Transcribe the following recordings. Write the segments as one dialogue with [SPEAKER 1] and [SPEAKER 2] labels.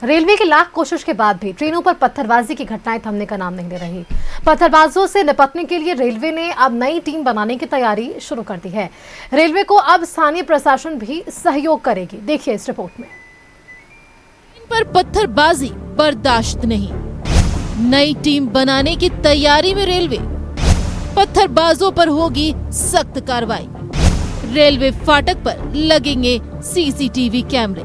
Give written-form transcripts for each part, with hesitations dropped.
[SPEAKER 1] Railway की लाख कोशिश के बाद भी ट्रेनों पर पत्थरबाजी की घटनाएं थमने का नाम नहीं ले रही। पत्थरबाजों से निपटने के लिए रेलवे ने अब नई टीम बनाने की तैयारी शुरू कर दी है। रेलवे को अब स्थानीय प्रशासन भी सहयोग करेगी। देखिए इस रिपोर्ट में।
[SPEAKER 2] इन पर पत्थरबाजी बर्दाश्त नहीं, नई टीम बनाने की तैयारी में रेलवे। पत्थरबाजों पर होगी सख्त कार्रवाई। रेलवे फाटक पर लगेंगे सीसीटीवी कैमरे।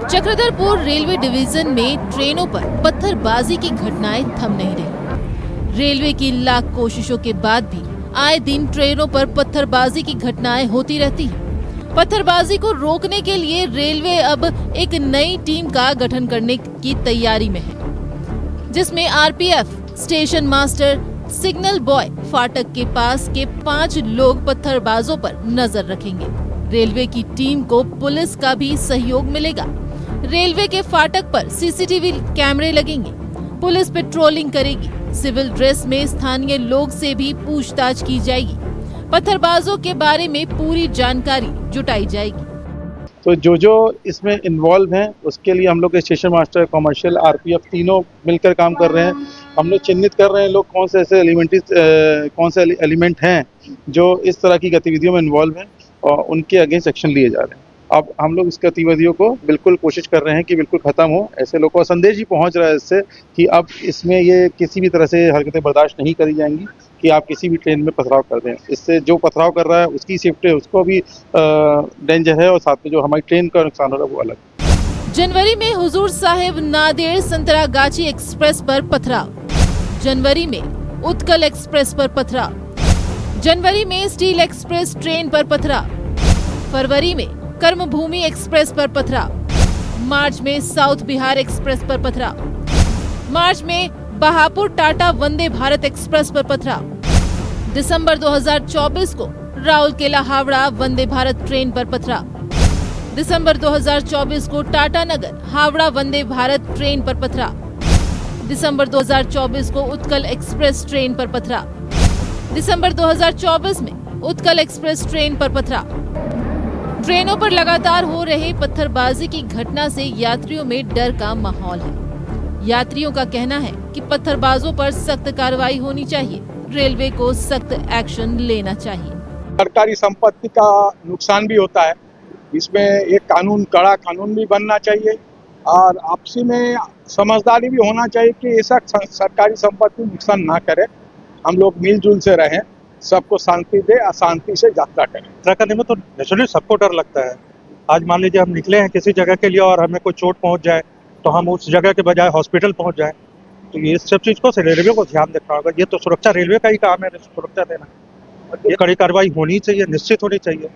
[SPEAKER 2] चक्रधरपुर रेलवे डिवीजन में ट्रेनों पर पत्थरबाजी की घटनाएं थम नहीं रही। रेलवे की लाख कोशिशों के बाद भी आए दिन ट्रेनों पर पत्थरबाजी की घटनाएं होती रहती हैं। पत्थरबाजी को रोकने के लिए रेलवे अब एक नई टीम का गठन करने की तैयारी में है, जिसमें RPF, station master, signal boy, फाटक के पास के 5 लोग पत्थरबाजों पर नजर रखेंगे। रेलवे की टीम को पुलिस का भी सहयोग मिलेगा। रेलवे के फाटक पर सीसीटीवी कैमरे लगेंगे। पुलिस पेट्रोलिंग करेगी। सिविल ड्रेस में स्थानीय लोग से भी पूछताछ की जाएगी। पत्थरबाजों के बारे में पूरी जानकारी जुटाई जाएगी।
[SPEAKER 3] तो जो इसमें इन्वॉल्व हैं उसके लिए हम लोग स्टेशन मास्टर, कमर्शियल, आरपीएफ तीनों मिलकर काम कर रहे हैं। हम लोग चिन्हित कर रहे हैं लोग कौन से ऐसे कौन से एलिमेंट हैं जो इस तरह की गतिविधियों में इन्वॉल्व हैं और उनके अगेंस्ट एक्शन लिए जा रहे हैं। अब हम लोग इस गतिविधियों को बिल्कुल कोशिश कर रहे हैं कि बिल्कुल खत्म हो। ऐसे लोगों का संदेश ही पहुंच रहा है इससे कि अब इसमें ये किसी भी तरह से हरकतें बर्दाश्त नहीं करी जाएंगी कि आप किसी भी ट्रेन में पथराव कर दें। इससे जो पथराव कर रहा है उसकी सेफ्टी है, उसको भी डेंजर है और साथ में जो हमारी ट्रेन का नुकसान हो रहा है वो अलग।
[SPEAKER 2] जनवरी में हुजूर साहिब नादेड़ संतरागाछी एक्सप्रेस पर पथराव। जनवरी में उत्कल एक्सप्रेस पर पथराव। जनवरी में स्टील एक्सप्रेस ट्रेन पर पथराव। फरवरी में कर्मभूमि एक्सप्रेस पर पथराव। मार्च में साउथ बिहार एक्सप्रेस पर पथराव। मार्च में बहापुर टाटा वंदे भारत एक्सप्रेस पर पथराव। दिसंबर 2024 को राउरकेला हावड़ा वंदे भारत ट्रेन पर पथराव। दिसंबर 2024 को टाटा नगर हावड़ा वंदे भारत ट्रेन पर पथराव। दिसंबर 2024 को उत्कल एक्सप्रेस ट्रेन पर पथराव। दिसंबर 2024 में उत्कल एक्सप्रेस ट्रेन पर पथराव। ट्रेनों पर लगातार हो रहे पत्थरबाजी की घटना से यात्रियों में डर का माहौल है। यात्रियों का कहना है कि पत्थरबाजों पर सख्त कार्रवाई होनी चाहिए। रेलवे को सख्त एक्शन लेना चाहिए।
[SPEAKER 4] सरकारी संपत्ति का नुकसान भी होता है, इसमें एक कड़ा कानून भी बनना चाहिए और आपसी में समझदारी भी होना चाहिए कि ऐसा सरकारी संपत्ति नुकसान ना करे। हम लोग मिलजुल से रहें, सबको शांति दे, अशांति से यात्रा करें।
[SPEAKER 5] यात्रा करने में तो नेचुरली सबको डर लगता है। आज मान लीजिए हम निकले हैं किसी जगह के लिए और हमें कोई चोट पहुंच जाए तो हम उस जगह के बजाय हॉस्पिटल पहुंच जाए, तो ये सब चीज को रेलवे को ध्यान देना होगा। ये तो सुरक्षा रेलवे का ही काम है, सुरक्षा देना। ये कड़ी कार्रवाई होनी चाहिए, निश्चित होनी चाहिए।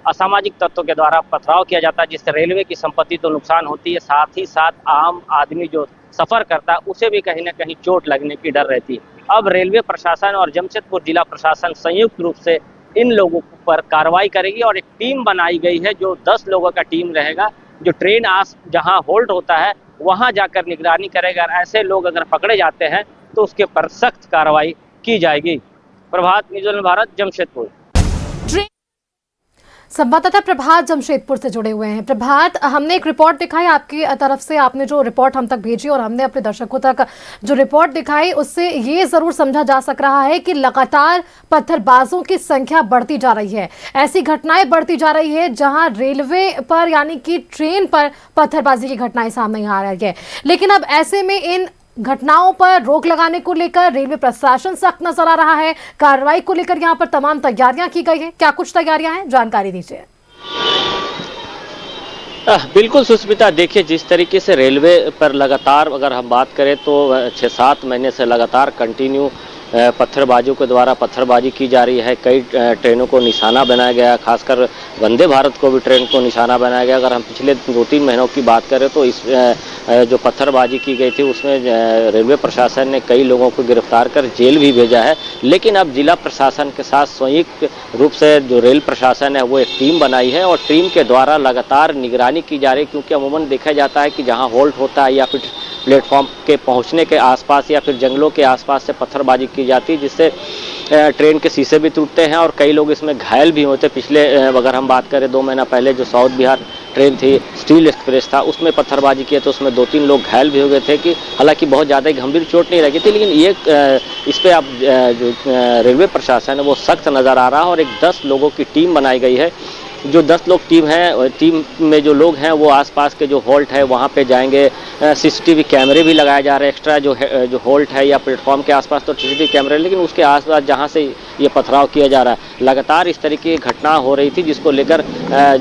[SPEAKER 6] असामाजिक तत्वों के द्वारा पथराव किया जाता है जिससे रेलवे की संपत्ति तो नुकसान होती है, साथ ही साथ आम आदमी जो सफर करता है उसे भी कहीं ना कहीं चोट लगने की डर रहती है। अब रेलवे प्रशासन और जमशेदपुर जिला प्रशासन संयुक्त रूप से इन लोगों पर कार्रवाई करेगी और एक टीम बनाई गई है जो 10 लोगों का टीम रहेगा, जो ट्रेन जहां होल्ड होता है वहां जाकर निगरानी करेगा। ऐसे लोग अगर पकड़े जाते हैं तो उसके पर सख्त कार्रवाई की जाएगी। प्रभात न्यूज़ भारत, जमशेदपुर।
[SPEAKER 1] संवाददाता प्रभात जमशेदपुर से जुड़े हुए हैं। प्रभात, हमने एक रिपोर्ट दिखाई आपकी तरफ से, आपने जो रिपोर्ट हम तक भेजी और हमने अपने दर्शकों तक जो रिपोर्ट दिखाई उससे ये जरूर समझा जा सक रहा है कि लगातार पत्थरबाजों की संख्या बढ़ती जा रही है। ऐसी घटनाएं बढ़ती जा रही है जहां रेलवे पर यानी कि ट्रेन पर पत्थरबाजी की घटनाएं सामने आ रही है। लेकिन अब ऐसे में इन घटनाओं पर रोक लगाने को लेकर रेलवे प्रशासन सख्त नजर आ रहा है। कार्रवाई को लेकर यहां पर तमाम तैयारियां की गई है। क्या कुछ तैयारियां हैं, जानकारी दीजिए।
[SPEAKER 6] बिल्कुल सुस्मिता, देखिए जिस तरीके से रेलवे पर लगातार अगर हम बात करें तो 6-7 महीने से लगातार कंटिन्यू पत्थरबाजों के द्वारा पत्थरबाजी की जा रही है। कई ट्रेनों को निशाना बनाया गया, खासकर वंदे भारत को भी ट्रेन को निशाना बनाया गया। अगर हम पिछले 2-3 महीनों की बात करें तो इस जो पत्थरबाजी की गई थी उसमें रेलवे प्रशासन ने कई लोगों को गिरफ्तार कर जेल भी भेजा है। लेकिन अब जिला प्रशासन के साथ संयुक्त रूप से जो रेल प्रशासन है वो एक टीम बनाई है और टीम के द्वारा लगातार निगरानी की जा रही है, क्योंकि अमूमन देखा जाता है कि जहाँ होल्ट होता है या फिर प्लेटफॉर्म के पहुंचने के आसपास या फिर जंगलों के आसपास से पत्थरबाजी की जाती है, जिससे ट्रेन के शीशे भी टूटते हैं और कई लोग इसमें घायल भी होते। पिछले अगर हम बात करें 2 महीना पहले जो साउथ बिहार ट्रेन थी, स्टील एक्सप्रेस था, उसमें पत्थरबाजी किए तो उसमें 2-3 लोग घायल भी हो गए थे, कि हालांकि बहुत ज़्यादा गंभीर चोट नहीं लगी थी, लेकिन ये इस पर अब जो रेलवे प्रशासन है वो सख्त नज़र आ रहा है और एक 10 लोगों की टीम बनाई गई है। जो 10 लोग टीम में जो लोग हैं वो आसपास के जो हॉल्ट है वहाँ पे जाएंगे। सीसीटीवी कैमरे भी लगाए जा रहे हैं एक्स्ट्रा, जो हॉल्ट है या प्लेटफॉर्म के आसपास तो सीसीटीवी कैमरे, लेकिन उसके आसपास जहाँ से ये पथराव किया जा रहा है लगातार इस तरीके की घटना हो रही थी, जिसको लेकर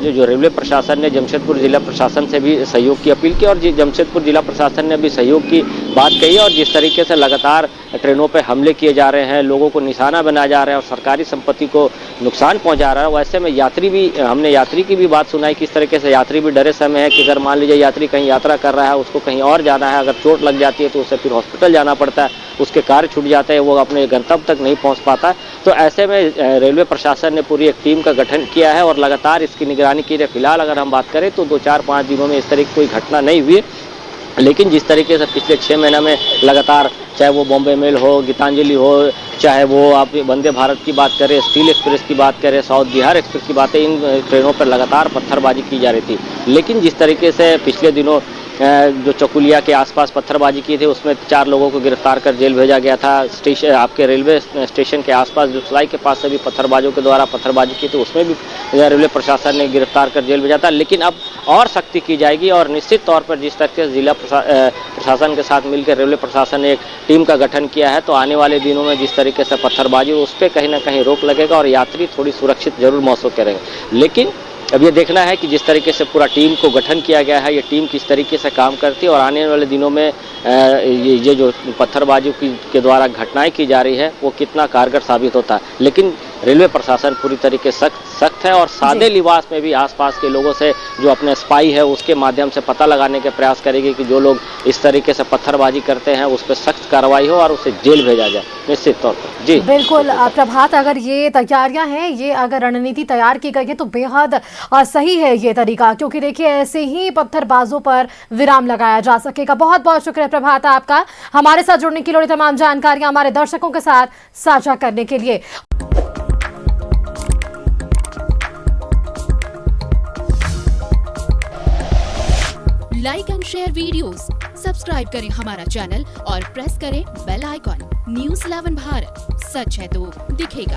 [SPEAKER 6] जो रेलवे प्रशासन ने जमशेदपुर जिला प्रशासन से भी सहयोग की अपील की और जमशेदपुर जिला प्रशासन ने भी सहयोग की बात कही। और जिस तरीके से लगातार ट्रेनों पर हमले किए जा रहे हैं, लोगों को निशाना बनाया जा रहा है और सरकारी संपत्ति को नुकसान पहुँचा रहा है, वैसे में यात्री भी, हमने यात्री की भी बात सुनाई किस तरीके से यात्री भी डरे समय है कि अगर मान लीजिए यात्री कहीं यात्रा कर रहा है, उसको कहीं और जाना है, अगर चोट लग जाती है तो उसे फिर हॉस्पिटल जाना पड़ता है, उसके कार्य छूट जाते हैं, वो अपने गंतव्य तक नहीं पहुंच पाता है। तो ऐसे में रेलवे प्रशासन ने पूरी एक टीम का गठन किया है और लगातार इसकी निगरानी की है। फिलहाल अगर हम बात करें तो 2-4-5 दिनों में इस तरह की कोई घटना नहीं हुई, लेकिन जिस तरीके से पिछले 6 महीना में लगातार, चाहे वो बॉम्बे मेल हो, गीतांजलि हो, चाहे वो आप वंदे भारत की बात करें, स्टील एक्सप्रेस की बात करें, साउथ बिहार एक्सप्रेस की बातें, इन ट्रेनों पर लगातार पत्थरबाजी की जा रही थी। लेकिन जिस तरीके से पिछले दिनों जो चकुलिया के आसपास पत्थरबाजी की थी उसमें 4 लोगों को गिरफ्तार कर जेल भेजा गया था। स्टेशन, आपके रेलवे स्टेशन के आसपास जुसलाई के पास से भी पत्थरबाजों के द्वारा पत्थरबाजी की थी, उसमें भी रेलवे प्रशासन ने गिरफ्तार कर जेल भेजा था। लेकिन अब और सख्ती की जाएगी और निश्चित तौर पर जिस तरीके से जिला प्रशासन के साथ मिलकर रेलवे प्रशासन ने एक टीम का गठन किया है, तो आने वाले दिनों में जिस तरीके से पत्थरबाजी उस पर कहीं ना कहीं रोक लगेगा और यात्री थोड़ी सुरक्षित जरूर महसूस करेंगे। लेकिन अब ये देखना है कि जिस तरीके से पूरा टीम को गठन किया गया है, ये टीम किस तरीके से काम करती है और आने वाले दिनों में ये जो पत्थरबाजी के द्वारा घटनाएं की जा रही है वो कितना कारगर साबित होता है। लेकिन रेलवे प्रशासन पूरी तरीके से सख्त है और सादे लिबास में भी आसपास के लोगों से जो अपने स्पाई है उसके माध्यम से पता लगाने के प्रयास करेगी कि जो लोग इस तरीके से पत्थरबाजी करते हैं उस पर सख्त कार्रवाई हो और उसे जेल भेजा जाए निश्चित तौर पर। जी
[SPEAKER 1] बिल्कुल प्रभात, अगर ये तैयारियां हैं, ये अगर रणनीति तैयार की गई है तो बेहद सही है ये तरीका, क्योंकि देखिए ऐसे ही पत्थरबाजों पर विराम लगाया जा सकेगा। बहुत बहुत शुक्रिया प्रभात आपका, हमारे साथ जुड़ने के लिए, तमाम जानकारियां हमारे दर्शकों के साथ साझा करने के लिए।
[SPEAKER 7] Like and share videos, subscribe करें हमारा चैनल और प्रेस करें बेल आइकॉन। न्यूज़ 11 भारत, सच है तो दिखेगा।